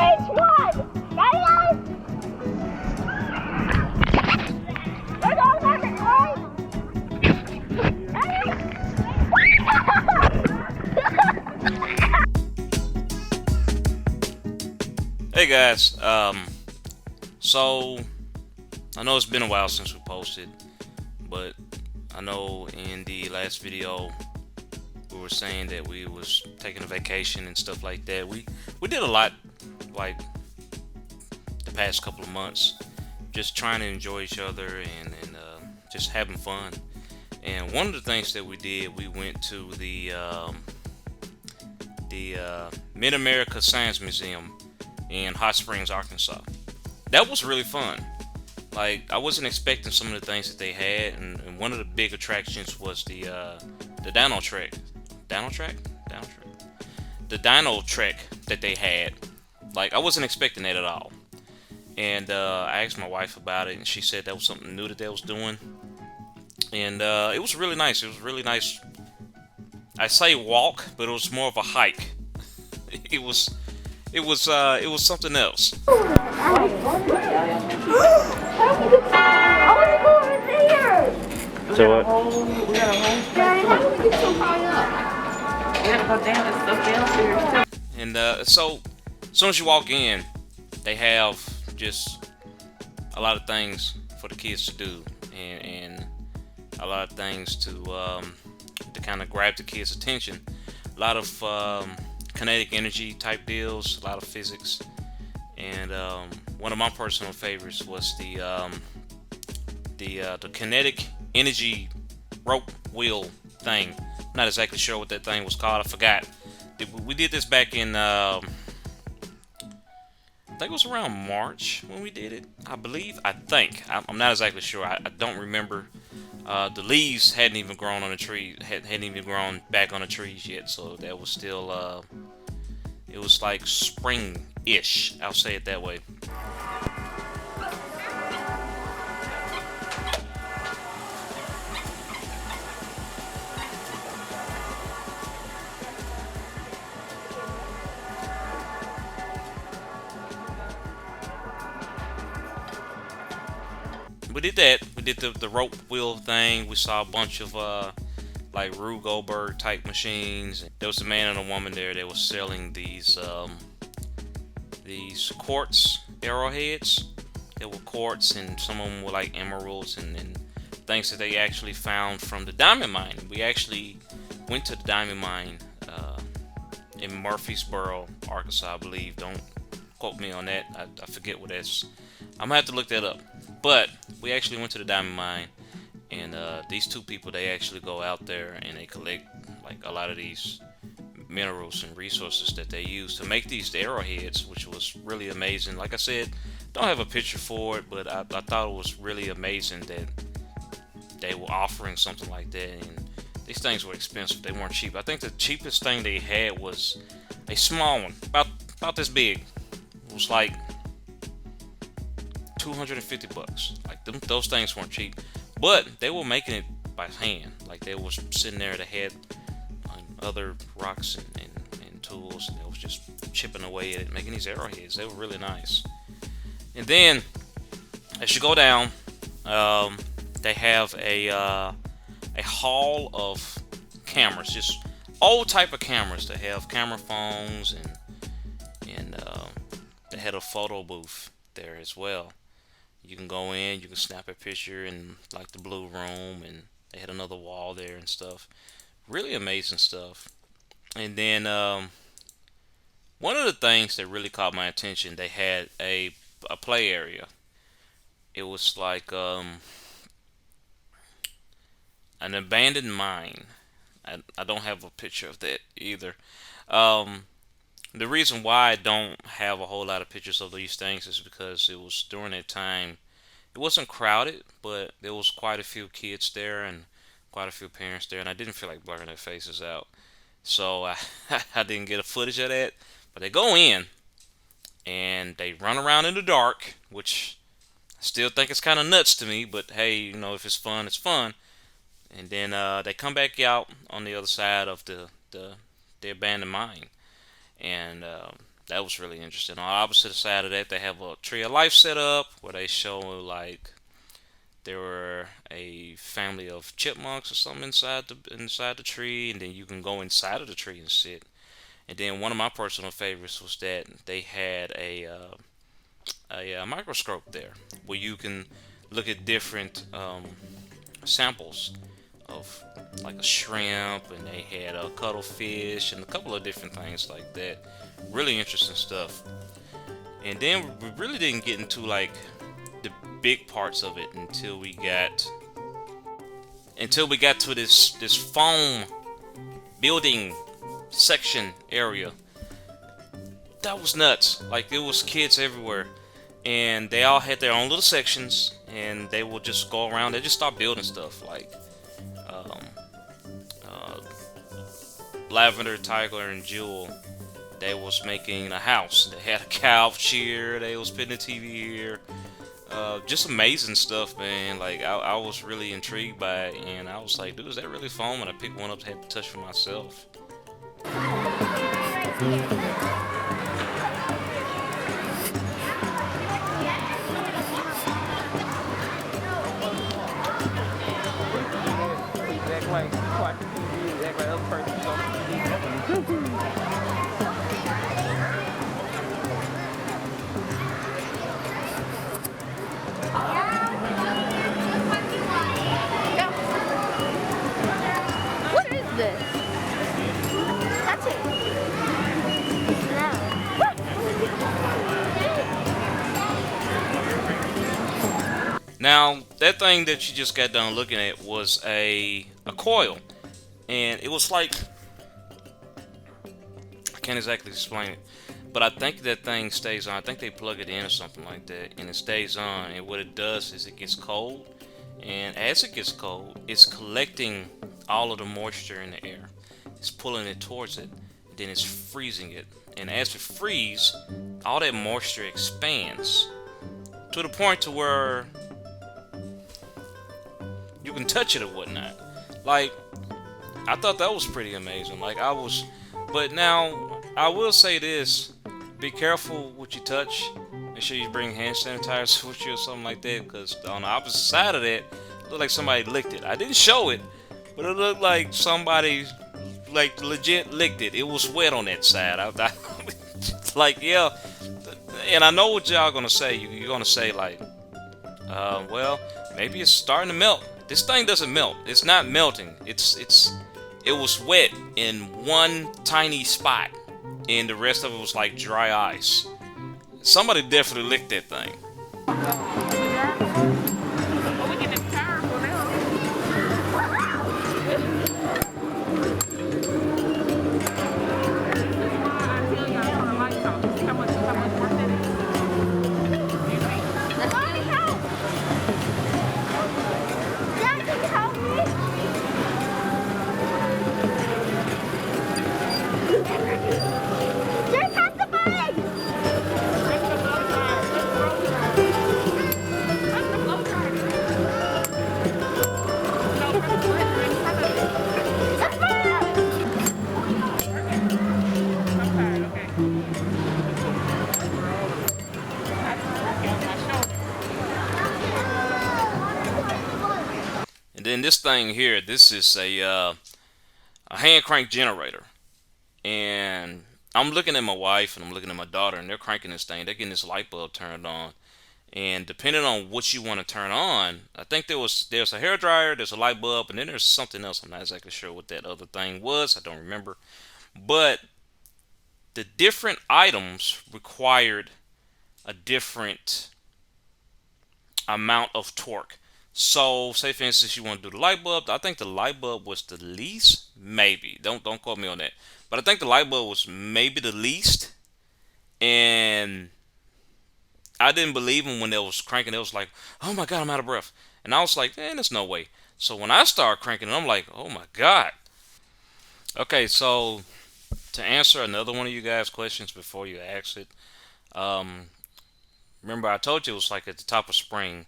which one? That one? We're going on the Hey guys, so I know it's been a while since we posted, but I know in the last video we were saying that we was taking a vacation and stuff like that. We did a lot, like the past couple of months, just trying to enjoy each other and just having fun. And one of the things that we did, we went to the Mid-America Science Museum in Hot Springs, Arkansas. That was really fun. Like, I wasn't expecting some of the things that they had, and one of the big attractions was the Dino Trek. The Dino Trek that they had. Like, I wasn't expecting that at all. And I asked my wife about it, and she said that was something new that they was doing. And it was really nice. It was really nice. I say walk, but it was more of a hike. It was something else. I want to go over there. So what? We got a whole Daddy, how do we get so high up? We gotta go down and stuff downstairs. And so as soon as you walk in, they have just a lot of things for the kids to do, and a lot of things to kind of grab the kids' attention. A lot of kinetic energy type deals, a lot of physics, and one of my personal favorites was the kinetic energy rope wheel thing. I'm not exactly sure what that thing was called. I forgot. We did this back in I think it was around March when we did it. I'm not exactly sure. I don't remember. The leaves hadn't even grown on the tree, hadn't even grown back on the trees yet, so that was still it was like spring-ish, I'll say it that way. We did that. We did the rope wheel thing. We saw a bunch of like Rube Goldberg type machines. There was a man and a woman there that was selling these quartz arrowheads. They were quartz, and some of them were like emeralds and things that they actually found from the diamond mine. We actually went to the diamond mine in Murfreesboro, Arkansas, I believe. Don't quote me on that. I forget what that's. I'm gonna have to look that up. But we actually went to the diamond mine, and these two people, they actually go out there and they collect like a lot of these minerals and resources that they use to make these arrowheads, which was really amazing. Like I said, don't have a picture for it, but I thought it was really amazing that they were offering something like that. And these things were expensive. They weren't cheap. I think the cheapest thing they had was a small one, about this big. It was like $250. Like those things weren't cheap, but they were making it by hand. Like they was sitting there, they had other rocks and tools, and they was just chipping away at it, making these arrowheads. They were really nice. And then as you go down, they have a hall of cameras, just all type of cameras. They have camera phones, and they had a photo booth there as well. You can go in, you can snap a picture in like the blue room, and they had another wall there and stuff. Really amazing stuff. And then one of the things that really caught my attention, they had a play area. It was like an abandoned mine. I don't have a picture of that either. The reason why I don't have a whole lot of pictures of these things is because it was during that time. It wasn't crowded, but there was quite a few kids there and quite a few parents there, and I didn't feel like blurring their faces out, so I didn't get a footage of that. But they go in and they run around in the dark, which I still think it's kind of nuts to me, but hey, you know, if it's fun, it's fun. And then they come back out on the other side of the abandoned mine, and That was really interesting. On the opposite side of that, they have a tree of life set up where they show like there were a family of chipmunks or something inside the tree, and then you can go inside of the tree and sit. And then one of my personal favorites was that they had a microscope there where you can look at different samples of like a shrimp, and they had a cuttlefish and a couple of different things like that. Really interesting stuff. And then we really didn't get into like the big parts of it until we got to this foam building section area. That was nuts. Like, there was kids everywhere, and they all had their own little sections, and they would just go around. They just start building stuff like um, uh, Lavender, Tiger, and Jewel. They was making a house. They had a couch here. They was putting a TV here. Just amazing stuff, man. Like, I was really intrigued by it, and I was like, dude, is that really foam? And I picked one up, had to touch for myself. Act like watching TV, act like other person something. What is this? Touch it. Now, that thing that you just got done looking at was a coil, and it was like, I can't exactly explain it, but I think that thing stays on. I think they plug it in or something like that, and it stays on. And what it does is it gets cold, and as it gets cold, it's collecting all of the moisture in the air. It's pulling it towards it, and then it's freezing it. And as it freezes, all that moisture expands to the point to where you can touch it or whatnot. Like, I thought that was pretty amazing. But now I will say this: be careful what you touch. Make sure you bring hand sanitizer with you or something like that, because on the opposite side of that, it looked like somebody licked it. I didn't show it, but it looked like somebody like legit licked it. It was wet on that side. Like, yeah. And I know what y'all gonna say. You're gonna say like, well, maybe it's starting to melt. This thing doesn't melt. It's not melting. It was wet in one tiny spot, and the rest of it was like dry ice. Somebody definitely licked that thing. Oh, we get this tire for now. And then this thing here, this is a hand crank generator. And I'm looking at my wife and I'm looking at my daughter, and they're cranking this thing. They're getting this light bulb turned on. And depending on what you want to turn on, I think there's a hair dryer, there's a light bulb, and then there's something else. I'm not exactly sure what that other thing was. I don't remember. But the different items required a different amount of torque. So, say for instance, you want to do the light bulb. I think the light bulb was the least, maybe. Don't quote me on that. But I think the light bulb was maybe the least, and I didn't believe them when they was cranking. It was like, oh my God, I'm out of breath. And I was like, man, there's no way. So when I started cranking it, I'm like, oh my God. Okay, so to answer another one of you guys' questions before you ask it, remember I told you it was like at the top of spring.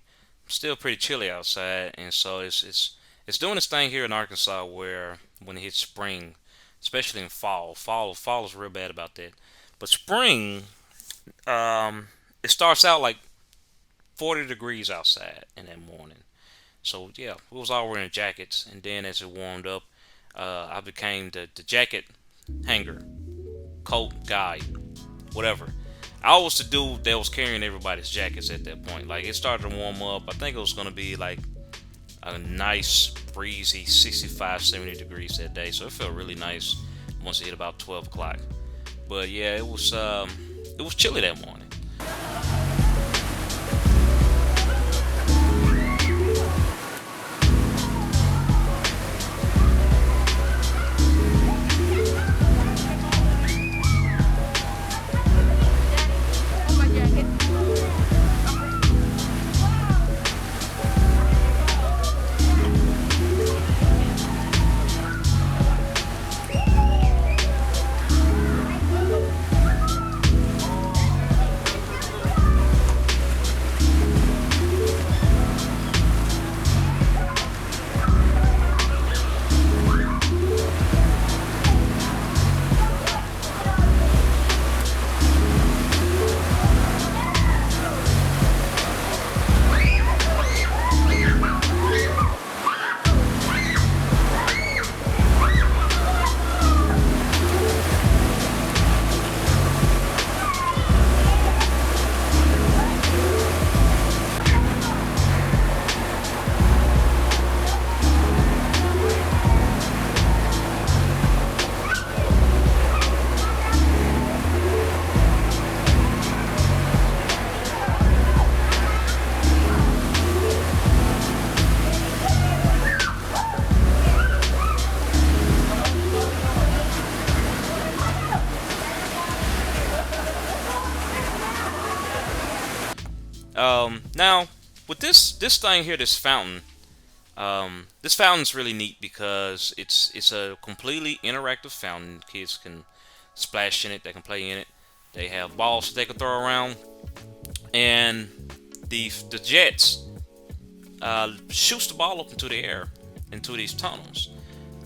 Still pretty chilly outside, and so it's doing this thing here in Arkansas where when it hits spring, especially in fall is real bad about that. But spring, it starts out like 40 degrees outside in that morning. So yeah, we was all wearing jackets, and then as it warmed up, I became the jacket hanger, coat guy, whatever. I was the dude that was carrying everybody's jackets at that point. Like it started to warm up. I think it was gonna be like a nice breezy 65, 70 degrees that day. So it felt really nice once it hit about 12 o'clock. But yeah, it was chilly that morning. Now with this thing here, this fountain's really neat because it's a completely interactive fountain. Kids can splash in it, they can play in it. They have balls that they can throw around, and the jets shoots the ball up into the air into these tunnels.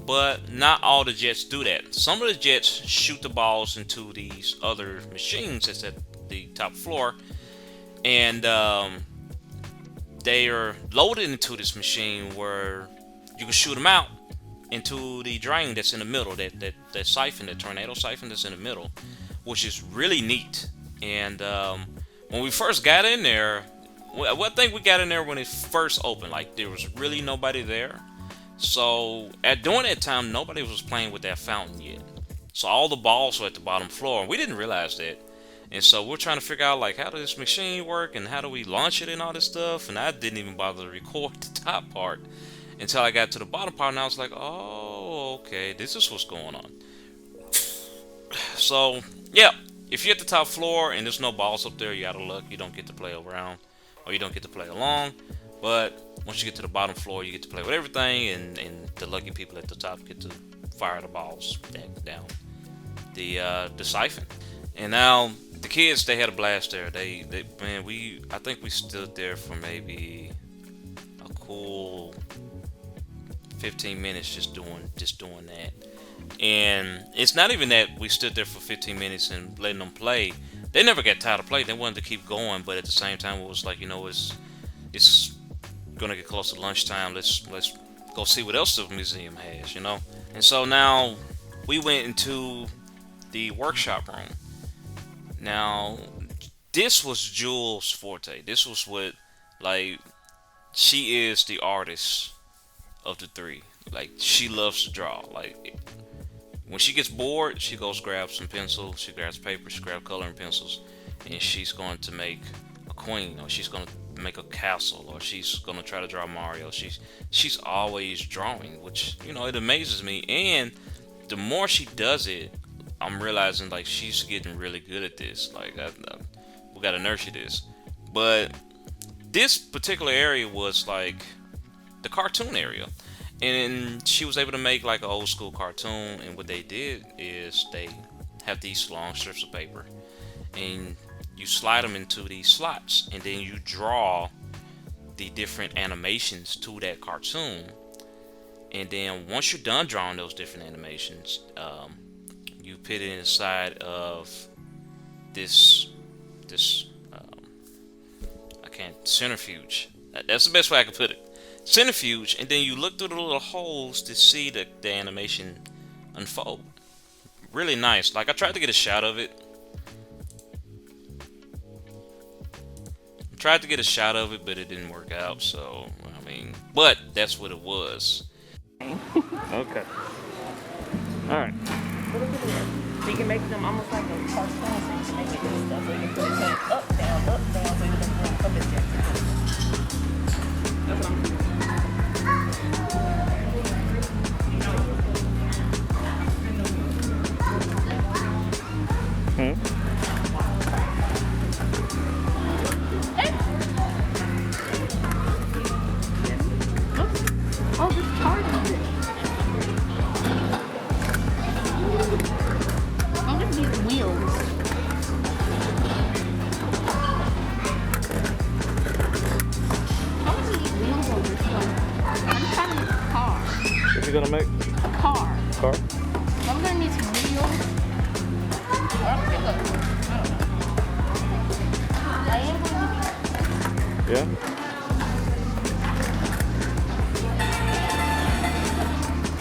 But not all the jets do that. Some of the jets shoot the balls into these other machines that's at the top floor, and they are loaded into this machine where you can shoot them out into the drain that's in the middle, that siphon, that tornado siphon that's in the middle, which is really neat. And when we first got in there, well, I think we got in there when it first opened. Like there was really nobody there. So during that time, nobody was playing with that fountain yet. So all the balls were at the bottom floor, and we didn't realize that. And so we're trying to figure out like how does this machine work and how do we launch it and all this stuff. And I didn't even bother to record the top part until I got to the bottom part, and I was like, oh, okay, this is what's going on. So yeah, if you're at the top floor and there's no balls up there, you're out of luck. You don't get to play around, or you don't get to play along. But once you get to the bottom floor, you get to play with everything, and the lucky people at the top get to fire the balls down the siphon. And now the kids, they had a blast there. I think we stood there for maybe a cool 15 minutes just doing that. And it's not even that we stood there for 15 minutes and letting them play. They never got tired of playing. They wanted to keep going, but at the same time, it was like, it's gonna get close to lunchtime. Let's go see what else the museum has. And so now we went into the workshop room. Now this was Jules' forte. This was what, like, she is the artist of the three. Like, she loves to draw. Like, when she gets bored, she goes grab some pencils, she grabs paper, she grabs coloring pencils, and she's going to make a queen, or she's going to make a castle, or she's going to try to draw Mario. She's always drawing, which, it amazes me. And the more she does it, I'm realizing like she's getting really good at this. Like, we gotta nurture this. But this particular area was like the cartoon area, and she was able to make like an old school cartoon. And what they did is they have these long strips of paper, and you slide them into these slots, and then you draw the different animations to that cartoon. And then once you're done drawing those different animations, you put it inside of this I can't centrifuge. That's the best way I can put it. Centrifuge, and then you look through the little holes to see the animation unfold. Really nice. Like I tried to get a shot of it. But it didn't work out. So I mean, but that's what it was. Okay. All right. So you can make them almost like a cartoon, so you can make it this stuff. So you can put it up, down, so you can put it up and down. That's what I'm doing. Oh, this charges it. Oh, look at these wheels. How much are these wheels on this one? I'm trying to make a car. What you gonna make? A car. Car? I'm gonna need some wheels. I am gonna need Yeah.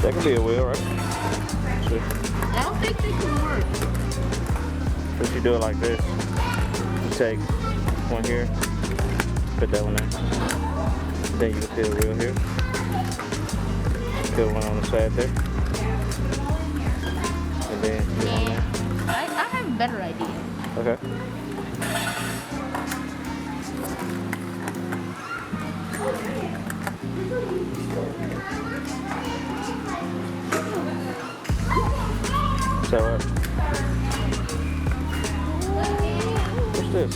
That could be a wheel, right? Sure. I don't think they can work. If you do it like this, you take one here, put that one there. Then you can put a wheel here. Put one on the side there. And then put one there. I have a better idea. Okay. Is that right? What's this?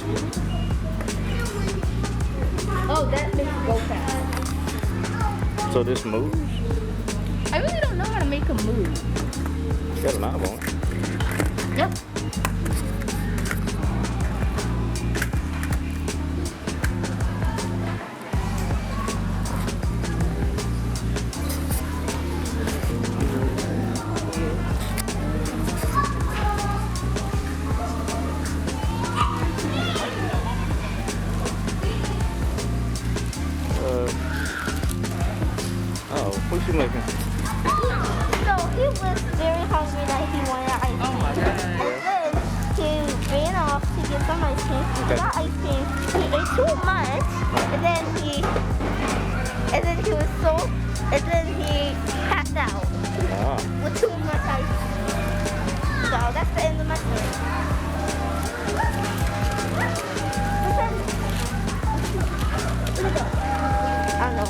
Oh, that makes it go fast. So this moves? I really don't know how to make a move. You got a knob on it. Yep. What's she making? So he was very hungry that he wanted ice cream. Oh my God. And then he ran off to get some ice cream. He got ice cream. He ate too much. And then he passed out with too much ice cream. So that's the end of my story. I don't know.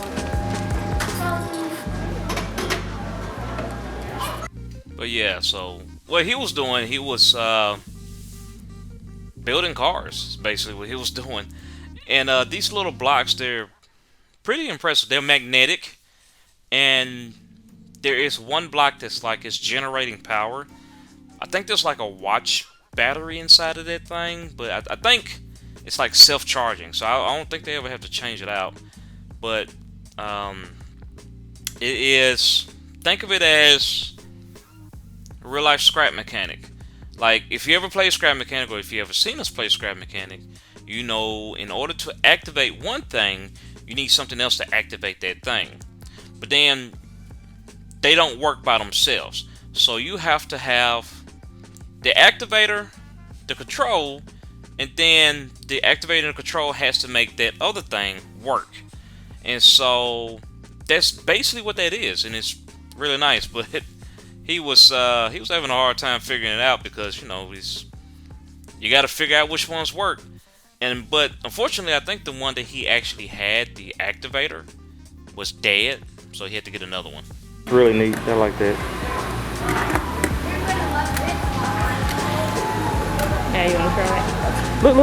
But yeah, so what he was doing, he was building cars, basically what he was doing. And these little blocks, they're pretty impressive. They're magnetic, and there is one block that's like it's generating power. I think there's like a watch battery inside of that thing, but I think it's like self-charging, so I don't think they ever have to change it out. But it is, think of it as a real life scrap mechanic. Like if you ever play scrap mechanic, or if you ever seen us play scrap mechanic, you know in order to activate one thing, you need something else to activate that thing. But then they don't work by themselves, so you have to have the activator, the control, and then the activator and control has to make that other thing work. And so that's basically what that is, and it's really nice. But he was having a hard time figuring it out, because you know you got to figure out which ones work. But unfortunately, I think the one that he actually had, the activator, was dead, so he had to get another one. Really neat. I like that. Yeah, you want to try it? Look.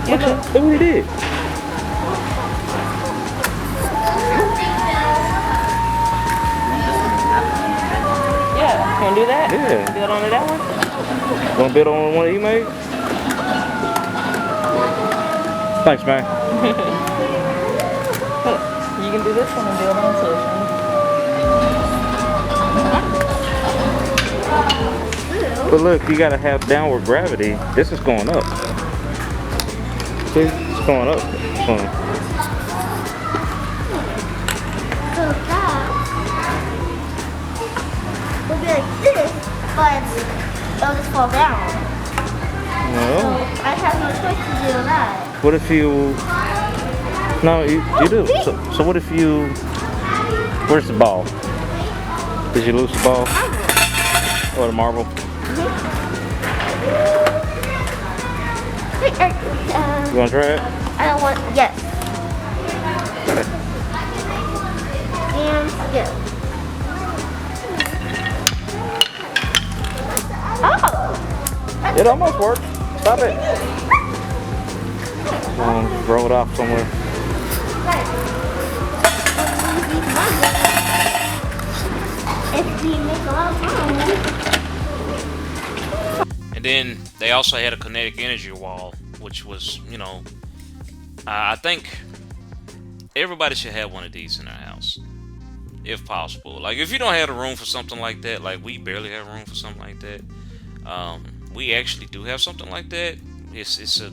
Yeah, Look what he did. Yeah, can you do that? Yeah. Build onto that one? Want to build on the one that he made? Thanks, man. You can do this one and build onto it. But look, you gotta have downward gravity. This is going up. See, it's going up. So that would be like this, but it'll just fall down. So No. I have no choice to do that. What if you? No, you do. So what if you? Where's the ball? Did you lose the ball or the marble? You want to try it? I don't want. Yes. Okay. And yes. Oh. It almost worked. Stop it. Roll it off somewhere. If we make a lot of time. And then they also had a kinetic energy wall, which was, you know, I think everybody should have one of these in their house, if possible. Like, if you don't have the room for something like that, like we barely have room for something like that. We actually do have something like that. It's a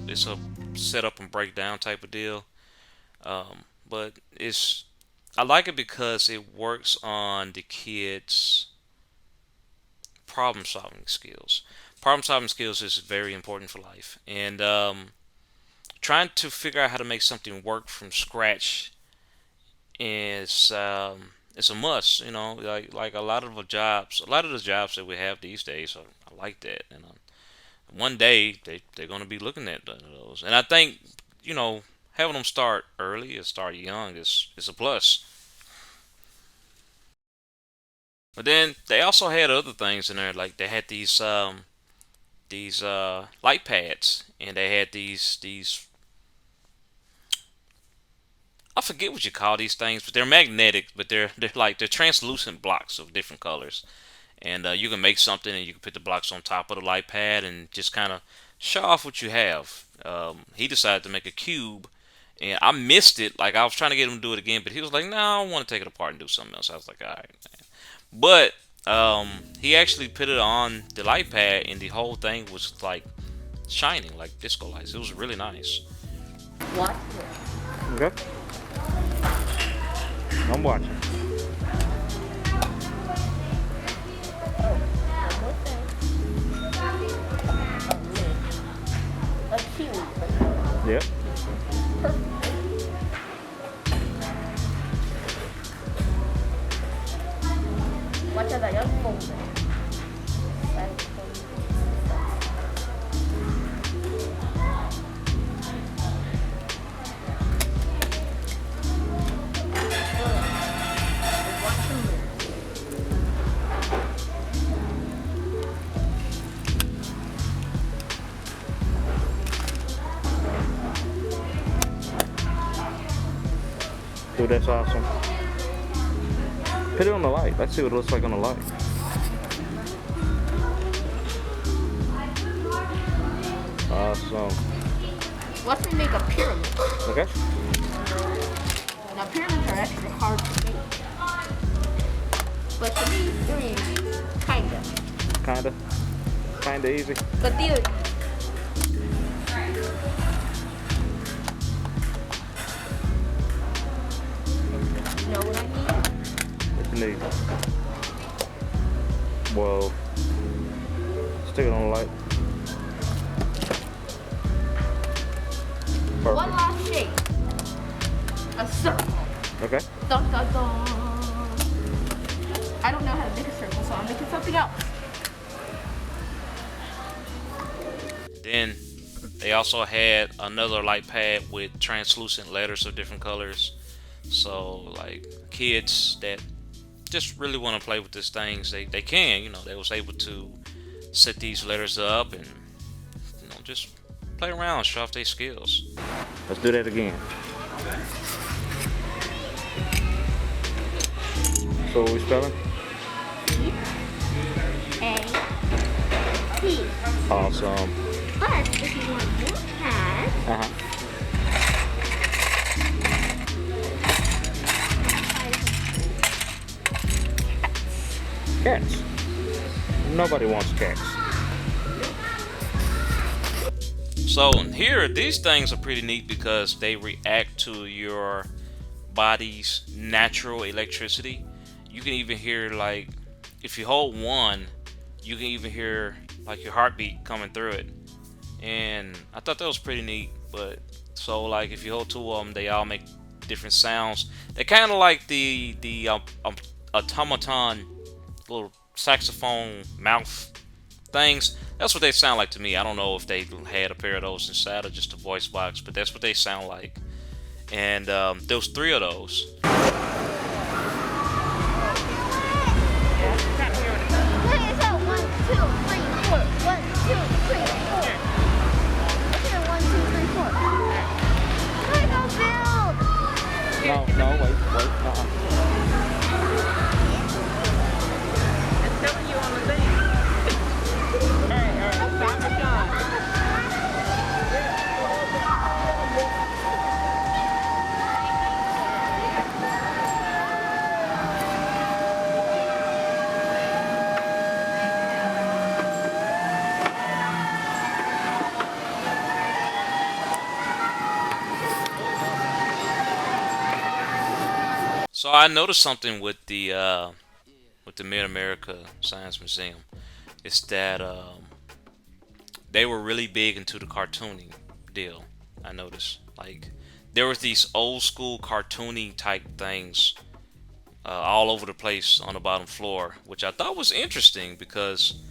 set up and break down type of deal. But I like it because it works on the kids' problem solving skills. Problem solving skills is very important for life, and trying to figure out how to make something work from scratch is it's a must. You know, like a lot of the jobs that we have these days are like that, and one day they're going to be looking at those. And I think, you know, having them start early or start young is a plus. But then they also had other things in there, like they had these light pads, and they had these I forget what you call these things, but they're magnetic, but they're translucent blocks of different colors. And you can make something, and you can put the blocks on top of the light pad and just kind of show off what you have. He decided to make a cube, and I missed it. Like, I was trying to get him to do it again, but he was like, "No, I want to take it apart and do something else." I was like, "All right, man." But he actually put it on the light pad, and the whole thing was like shining like disco lights. It was really nice. What? Okay. I'm watching. A cube. Yep. Watch out, I unfold it. Dude, that's awesome. Put it on the light. Let's see what it looks like on the light. Awesome. Watch me make a pyramid. Okay. Now pyramids are actually hard to make. But to me, they're easy. Kinda easy. But these you know what I need? What you need? Whoa. Stick it on the light. Perfect. One last shape. A circle. Okay. Dun, dun, dun. I don't know how to make a circle, so I'm making something else. Then they also had another light pad with translucent letters of different colors. So, like, kids that just really want to play with these things, they can, you know, they was able to set these letters up and, you know, just play around, show off their skills. Let's do that again. So what we spelling? A-T. Awesome. But if you want more pads, Cats. Nobody wants cats. So here, these things are pretty neat because they react to your body's natural electricity. You can even hear, like, if you hold one, you can even hear like your heartbeat coming through it. And I thought that was pretty neat. But so like if you hold two of them, they all make different sounds. They kind of like the automaton little saxophone mouth things. That's what they sound like to me. I don't know if they had a pair of those inside or just a voice box, but that's what they sound like. And there was three of those. Wait, is that 1, 2, 3, 4? 1, 2, 3, 4. Okay, 1, 2, 3, 4. Can I go build? No, wait. It's telling you on the thing. Alright, stop it, John. So I noticed something with the Mid-America Science Museum. It's that they were really big into the cartooning deal. I noticed, like, there was these old school cartooning type things all over the place on the bottom floor, which I thought was interesting because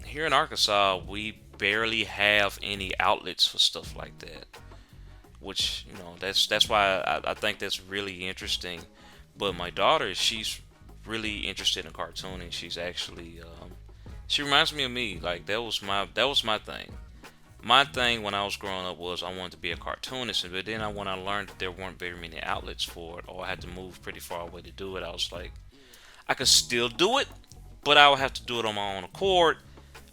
here in Arkansas we barely have any outlets for stuff like that. Which, you know, that's why I think that's really interesting. But my daughter, she's really interested in cartooning. She's actually she reminds me of me. Like that was my thing. My thing when I was growing up was I wanted to be a cartoonist, but then when I learned that there weren't very many outlets for it, or I had to move pretty far away to do it, I was like, I could still do it, but I would have to do it on my own accord.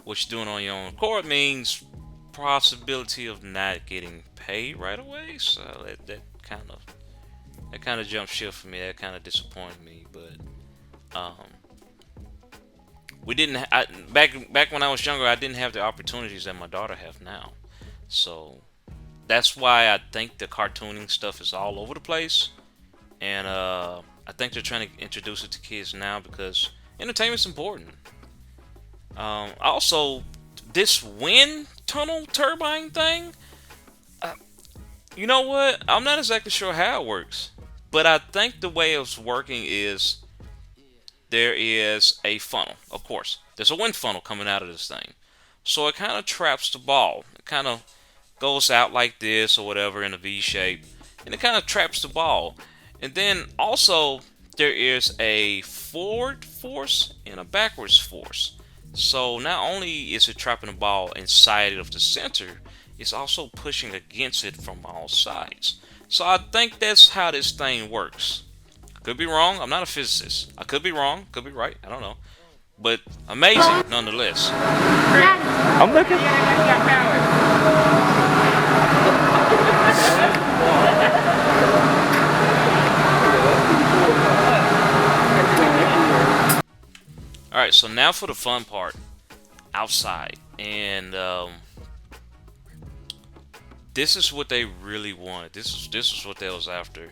Which doing on your own accord means possibility of not getting paid right away. So that kind of jumped ship for me. That kind of disappointed me. But we didn't. Back when I was younger, I didn't have the opportunities that my daughter have now. So that's why I think the cartooning stuff is all over the place. And I think they're trying to introduce it to kids now because entertainment's important. Also, this wind tunnel turbine thing, you know what? I'm not exactly sure how it works, but I think the way it's working is there is a funnel. Of course, there's a wind funnel coming out of this thing, so it kind of traps the ball. It kind of goes out like this or whatever in a V shape, and it kind of traps the ball. And then also there is a forward force and a backwards force. So not only is it trapping the ball inside of the center, it's also pushing against it from all sides. So I think that's how this thing works. Could be wrong. I'm not a physicist. I could be wrong. Could be right. I don't know. But amazing nonetheless. I'm looking. Alright, so now for the fun part. Outside. And this is what they really wanted. This is what they was after.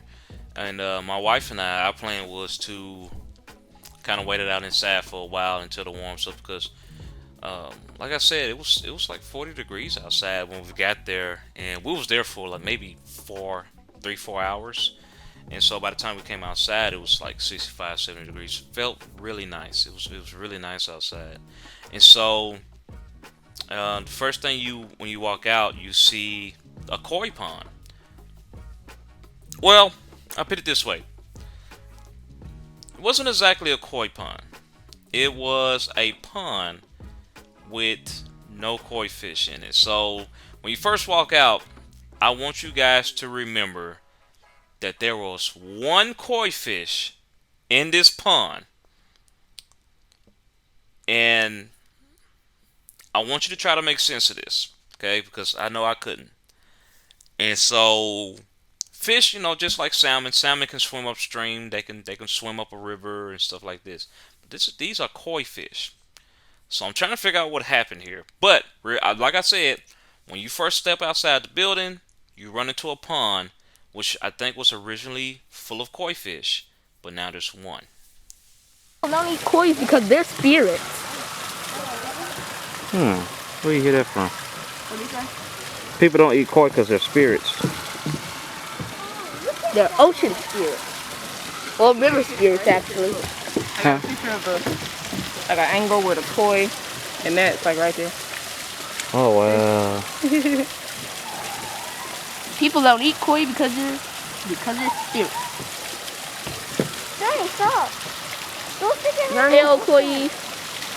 And my wife and our plan was to kind of wait it out inside for a while until it warms up because like I said, it was like 40 degrees outside when we got there, and we was there for like maybe 4 hours. And so by the time we came outside, it was like 65, 70 degrees. Felt really nice. It was really nice outside. And so the first thing when you walk out, you see a koi pond. Well, I'll put it this way. It wasn't exactly a koi pond. It was a pond with no koi fish in it. So when you first walk out, I want you guys to remember that there was one koi fish in this pond, and I want you to try to make sense of this, okay? Because I know I couldn't. And so, fish, you know, just like salmon can swim upstream. They can swim up a river and stuff like this. But these are koi fish. So I'm trying to figure out what happened here. But like I said, When you first step outside the building, you run into a pond, which I think was originally full of koi fish, but now there's one. People don't eat koi because they're spirits. Where you hear that from? What do you say? People don't eat koi because they're spirits. They're ocean spirits. Well, river spirits, actually. I got a picture of like an angle with a koi, and that's like right there. Oh, wow. People don't eat koi because it's spirits. Hey, stop. Don't stick your hand. Hell, koi.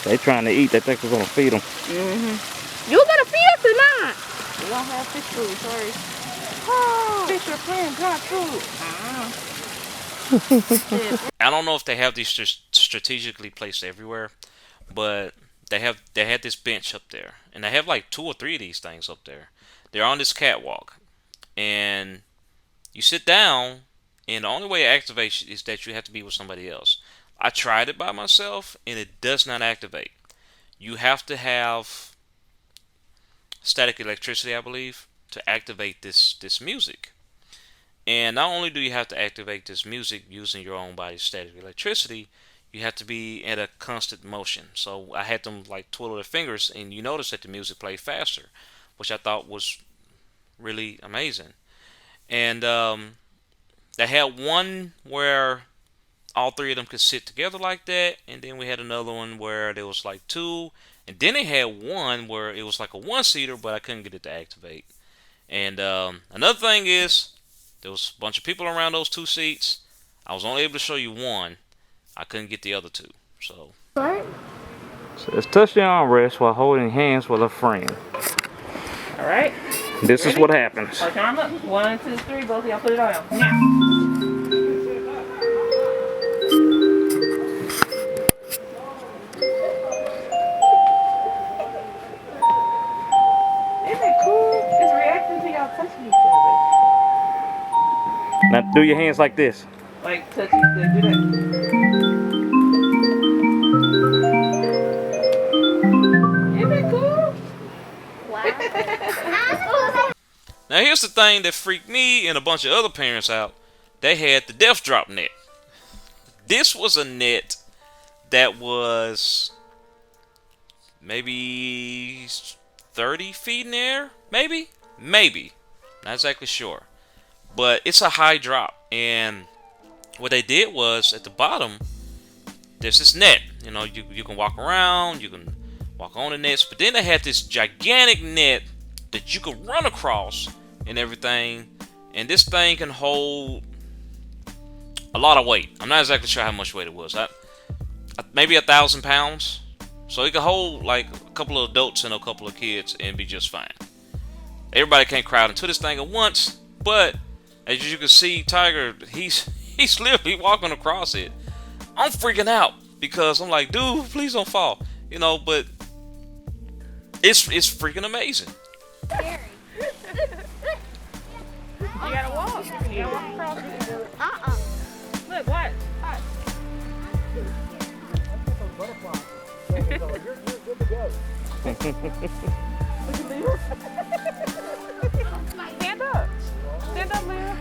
They trying to eat. They think we're going to feed them. You gonna feed us or not? We don't have fish food, sorry. Oh, fish are playing dry food. I don't know if they have these strategically placed everywhere, but they had this bench up there, and they have like 2 or 3 of these things up there. They're on this catwalk, and you sit down, and the only way it activates is that you have to be with somebody else. I tried it by myself, and it does not activate. You have to have static electricity, I believe, to activate this music. And not only do you have to activate this music using your own body's static electricity, you have to be at a constant motion. So I had them like twiddle their fingers, and you notice that the music played faster, which I thought was really amazing. And they had one where all 3 of them could sit together like that, and then we had another one where there was like 2, and then they had one where it was like a 1-seater, but I couldn't get it to activate. And another thing is, there was a bunch of people around those 2 seats. I was only able to show you one. I couldn't get the other 2. So What? So let's touch the armrest while holding hands with a friend. All right. This is what happens. Arch arm up. 1, 2, 3. Both of y'all put it on. Now. Isn't it cool? It's reacting to y'all touching each other. Now do your hands like this. Like touch each other. Do that. Isn't it cool? Wow. now here's the thing that freaked me and a bunch of other parents out. They had the death drop net. This was a net that was maybe 30 feet in the air, maybe, not exactly sure, but it's a high drop. And what they did was, at the bottom there's this net. You can walk around, you can walk on the nets, but then they had this gigantic net that you could run across and everything, and this thing can hold a lot of weight. I'm not exactly sure how much weight it was. Maybe 1,000 pounds. So it could hold like a couple of adults and a couple of kids and be just fine. Everybody can't crowd into this thing at once, but as you can see, Tiger, he's literally walking across it. I'm freaking out because I'm like, dude, please don't fall. But it's freaking amazing. Scary. You gotta walk. You gotta walk across it. Look, watch. Stand up. Stand up, Leah.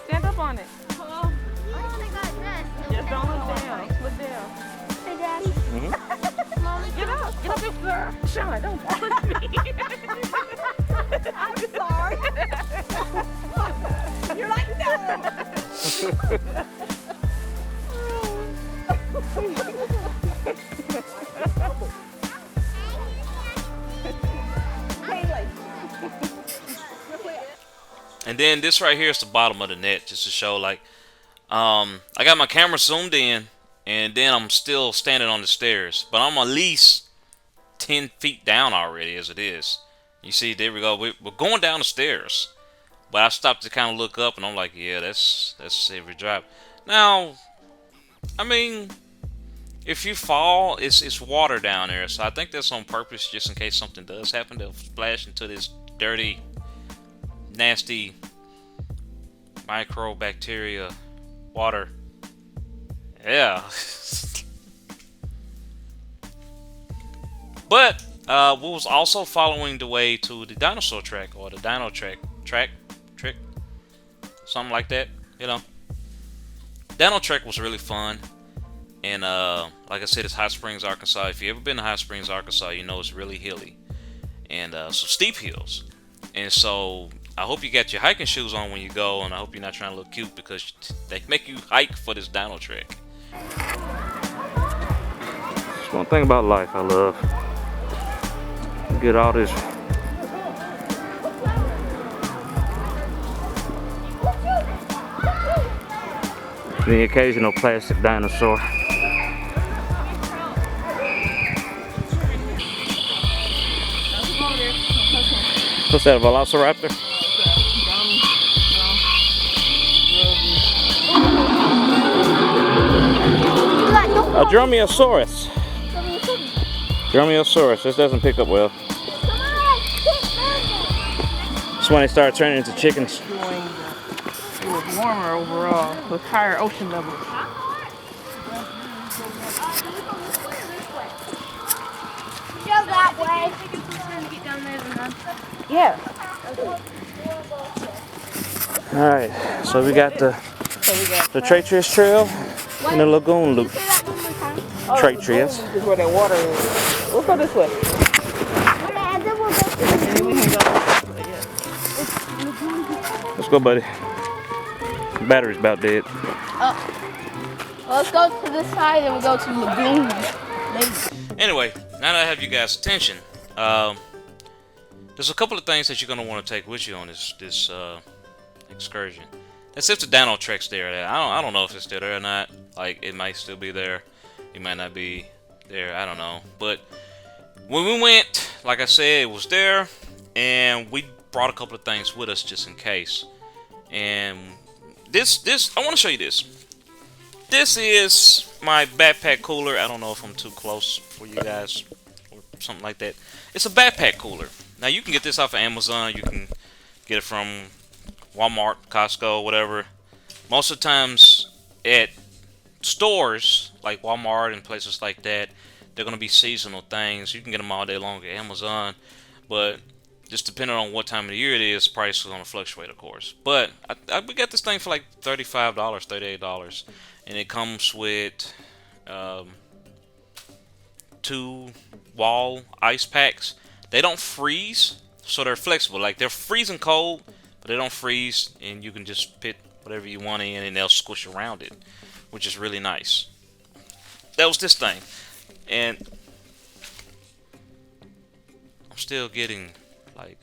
Stand up on it. Oh my God, Just don't look down. Look down. Hey, Daddy. Mommy, Get up. Get up, big girl. Sean, don't push me. I'm sorry. You're like, no. And then this right here is the bottom of the net, just to show like, I got my camera zoomed in, and then I'm still standing on the stairs, but I'm at least 10 feet down already as it is. You see, there we go. We're going down the stairs, but I stopped to kind of look up, and I'm like, yeah, that's every drop. Now, I mean, if you fall, it's water down there, so I think that's on purpose, just in case something does happen. They'll splash into this dirty, nasty microbacteria water. Yeah. But We was also following the way to the dinosaur track or the dino trick, something like that. You know, dino trek was really fun. And like I said, it's Hot Springs, Arkansas. If you ever been to Hot Springs, Arkansas, you know it's really hilly and some steep hills. And so I hope you got your hiking shoes on when you go, and I hope you're not trying to look cute because they make you hike for this dino trek. It's one thing about life I love. Get all this the occasional plastic dinosaur. What's that, a velociraptor? A dromaeosaurus. Dromaeosaurus. This doesn't pick up well. It's when they start turning into chickens. It was warmer overall with higher ocean levels. Go that way. Yeah. Alright, so we got the treacherous trail and the lagoon loop. Treacherous. This is where that water is. Let's go this way. And then we'll go to And then we can go. Let's go, buddy. Battery's about dead. Well, let's go to this side and we'll go to Lagoon. Anyway, now that I have you guys' attention, there's a couple of things that you're gonna want to take with you on this excursion. That's if the dino trek's there. I don't know if it's still there or not. Like, it might still be there. It might not be there. I don't know. But when we went, like I said, it was there, and we brought a couple of things with us just in case. And this I want to show you this. This is my backpack cooler. I don't know if I'm too close for you guys or something like that. It's a backpack cooler. Now, you can get this off of Amazon. You can get it from Walmart, Costco, whatever. Most of the times at stores like Walmart and places like that, they're going to be seasonal things. You can get them all day long at Amazon. But just depending on what time of the year it is, price is going to fluctuate, of course. But we got this thing for like $35, $38. And it comes with 2 wall ice packs. They don't freeze, so they're flexible. Like, they're freezing cold, but they don't freeze, and you can just put whatever you want in, and they'll squish around it, which is really nice. That was this thing, and I'm still getting like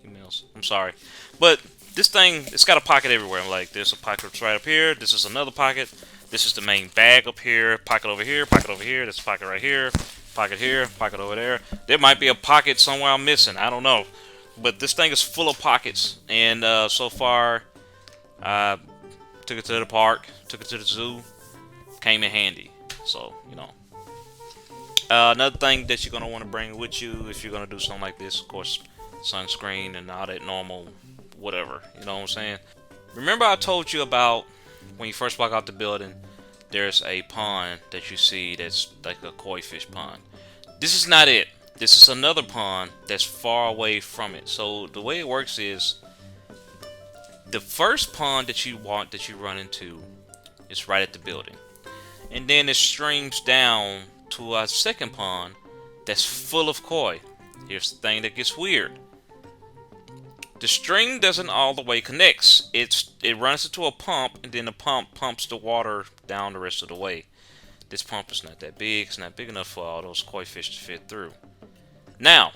emails. I'm sorry, but this thing, it's got a pocket everywhere. Like, there's a pocket right up here. This is another pocket. This is the main bag up here. Pocket over here. Pocket over here. There's a pocket right here. Pocket here. Pocket over there. There might be a pocket somewhere I'm missing. I don't know. But this thing is full of pockets. And so far, I took it to the park. Took it to the zoo. Came in handy. So, you know. Another thing that you're going to want to bring with you if you're going to do something like this, of course, sunscreen and all that normal whatever. You know what I'm saying? Remember I told you about when you first walk out the building, there's a pond that you see that's like a koi fish pond. This is not it. This is another pond that's far away from it. So the way it works is the first pond that you run into is right at the building. And then it streams down to a second pond that's full of koi. Here's the thing that gets weird. The string doesn't all the way connects. It runs into a pump, and then the pump pumps the water down the rest of the way. This pump is not that big. It's not big enough for all those koi fish to fit through. Now,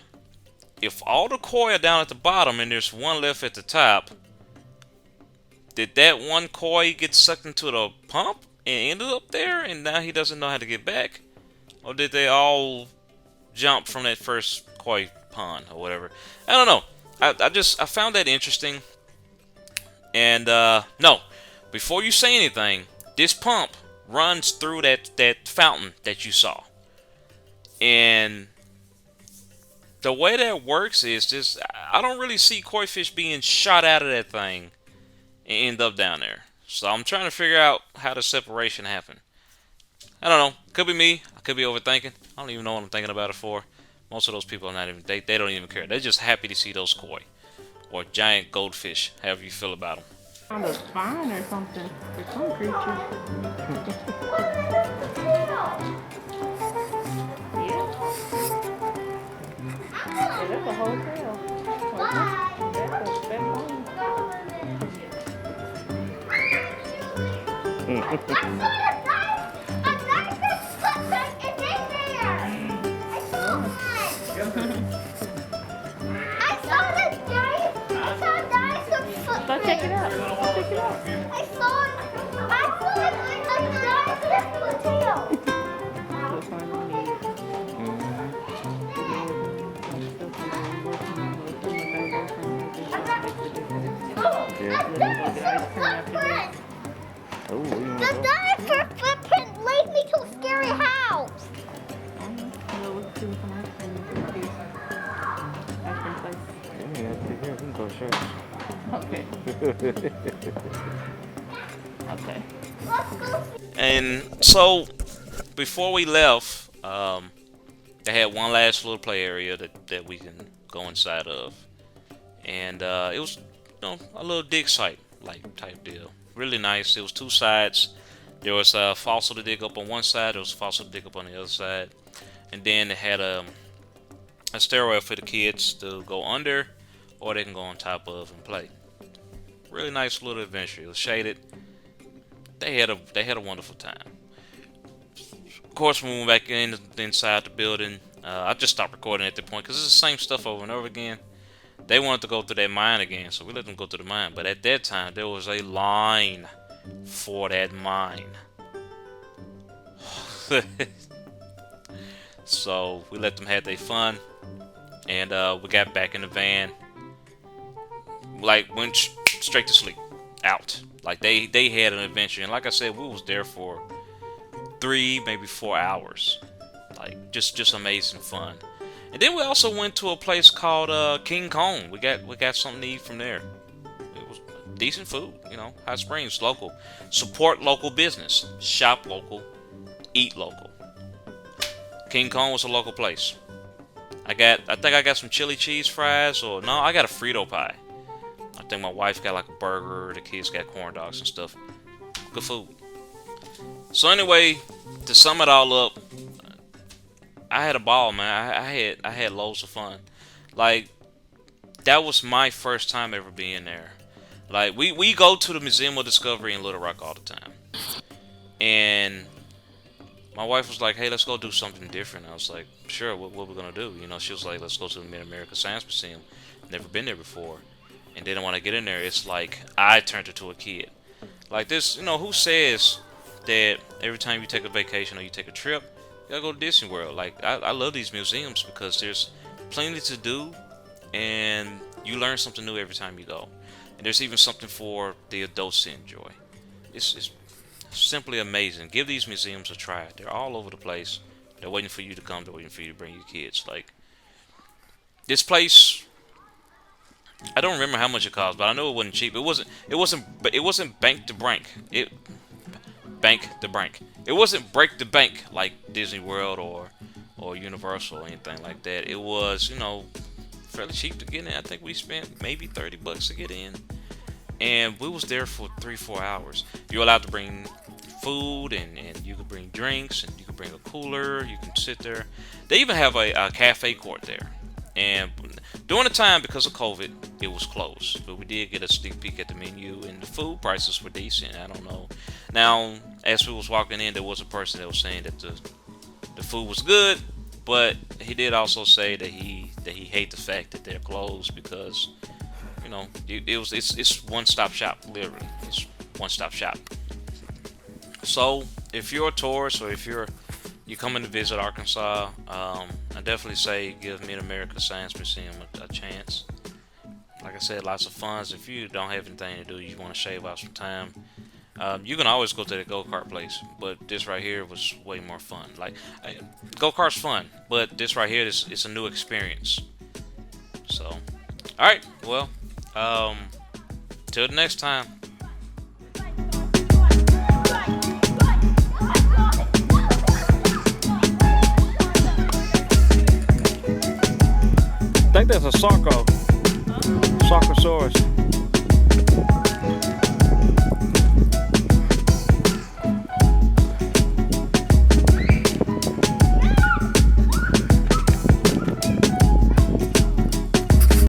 if all the koi are down at the bottom and there's one left at the top, did that one koi get sucked into the pump and ended up there, and now he doesn't know how to get back? Or did they all jump from that first koi pond or whatever? I don't know. I found that interesting. And no, before you say anything, this pump runs through that fountain that you saw. And the way that works is just, I don't really see koi fish being shot out of that thing and end up down there. So I'm trying to figure out how the separation happened. I don't know. Could be me. I could be overthinking. I don't even know what I'm thinking about it for. Most of those people are not even, they don't even care. They're just happy to see those koi or giant goldfish, however you feel about them. Kind of fine or something for some creatures. Yeah. Yeah, that's a hotel. That's a bed home. Go check it out. Go check it out. We'll find on the Oh, what do you want The to go? dinosaur footprint lead me to a scary house. Yeah, here, we can go shirts. Okay. Okay. Let's go. And so before we left, they had one last little play area that we can go inside of, and it was, a little dig site like type deal. Really nice. It was two sides. There was a fossil to dig up on one side. There was a fossil to dig up on the other side, and then it had a stairwell for the kids to go under, or they can go on top of and play. Really nice little adventure. It was shaded. They had a wonderful time. Of course, when we went back inside the building, I just stopped recording at that point because it's the same stuff over and over again. They wanted to go through that mine again, so we let them go through the mine. But at that time, there was a line for that mine. So we let them have their fun, and we got back in the van. Like, went straight to sleep, out. Like, they had an adventure, and like I said, we was there for 3, maybe 4 hours. Like, just amazing fun. And then we also went to a place called King Kong. We got something to eat from there. It was decent food, Hot Springs, local. Support local business. Shop local. Eat local. King Kong was a local place. I think I got some chili cheese fries, or no, I got a Frito pie. I think my wife got like a burger. The kids got corn dogs and stuff. Good food. So anyway, to sum it all up, I had a ball, man. I had loads of fun. Like, that was my first time ever being there. Like, we go to the Museum of Discovery in Little Rock all the time, and my wife was like, "Hey, let's go do something different." I was like, "Sure, what we gonna do?" She was like, "Let's go to the Mid-America Science Museum." Never been there before, and then when I get in there, it's like I turned into a kid. Like this, who says that every time you take a vacation or you take a trip, you gotta go to Disney World? Like, I love these museums because there's plenty to do, and you learn something new every time you go. And there's even something for the adults to enjoy. It's simply amazing. Give these museums a try. They're all over the place. They're waiting for you to come. They're waiting for you to bring your kids. Like, this place, I don't remember how much it cost, but I know it wasn't cheap. It wasn't bank to bank. Bank to bank. It wasn't break the bank like Disney World or Universal or anything like that. It was, fairly cheap to get in. I think we spent maybe $30 to get in, and we was there for 3-4 hours. You're allowed to bring food, and you can bring drinks, and you can bring a cooler. You can sit there. They even have a cafe court there. And during the time, because of COVID, it was closed. But we did get a sneak peek at the menu, and the food prices were decent. I don't know. Now, as we was walking in, there was a person that was saying that the food was good, but he did also say that he hates the fact that they're closed because, it's one-stop shop, literally. It's one-stop shop. So if you're a tourist or if you're coming to visit Arkansas, I definitely say give Mid-America Science Museum a chance. Like I said, lots of fun. If you don't have anything to do, you want to shave out some time, you can always go to the go-kart place, but this right here was way more fun. Like, go-kart's fun, but this right here it's a new experience. So, alright, well, till the next time. think that's a Sarco.